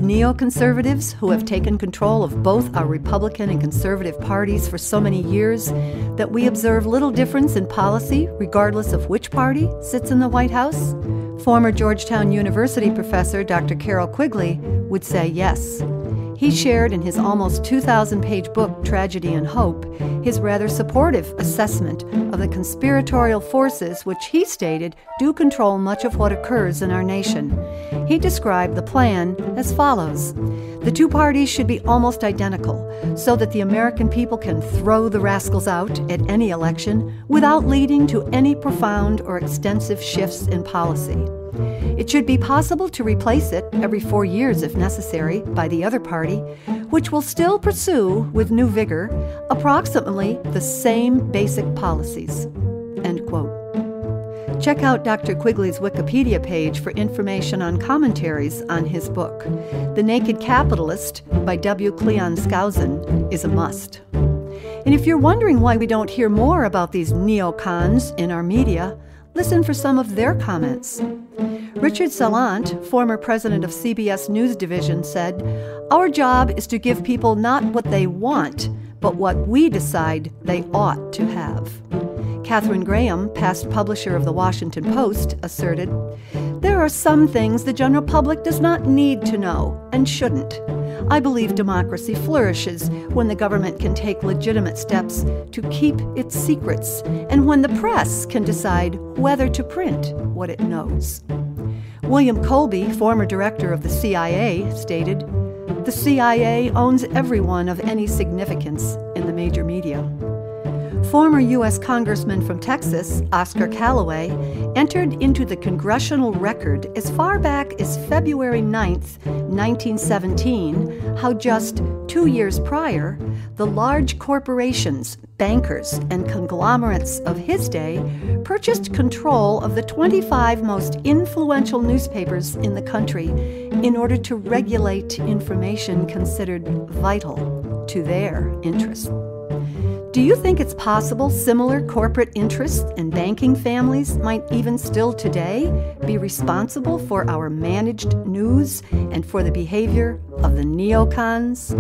neoconservatives who have taken control of both our Republican and conservative parties for so many years that we observe little difference in policy regardless of which party sits in the White House? Former Georgetown University professor Dr. Carroll Quigley would say yes. He shared in his almost 2,000-page book, Tragedy and Hope, his rather supportive assessment of the conspiratorial forces which he stated do control much of what occurs in our nation. He described the plan as follows. The two parties should be almost identical so that the American people can throw the rascals out at any election without leading to any profound or extensive shifts in policy. It should be possible to replace it every 4 years if necessary by the other party, which will still pursue with new vigor approximately the same basic policies. End quote. Check out Dr. Quigley's Wikipedia page for information on commentaries on his book. The Naked Capitalist by W. Cleon Skousen is a must. And if you're wondering why we don't hear more about these neocons in our media, listen for some of their comments. Richard Salant, former president of CBS News Division, said, "Our job is to give people not what they want, but what we decide they ought to have." Katharine Graham, past publisher of The Washington Post, asserted, "There are some things the general public does not need to know and shouldn't. I believe democracy flourishes when the government can take legitimate steps to keep its secrets and when the press can decide whether to print what it knows." William Colby, former director of the CIA, stated, "The CIA owns everyone of any significance in the major media." Former U.S. Congressman from Texas, Oscar Callaway, entered into the congressional record as far back as February 9, 1917, how just 2 years prior, the large corporations, bankers, and conglomerates of his day purchased control of the 25 most influential newspapers in the country in order to regulate information considered vital to their interests. Do you think it's possible similar corporate interests and banking families might even still today be responsible for our managed news and for the behavior of the neocons?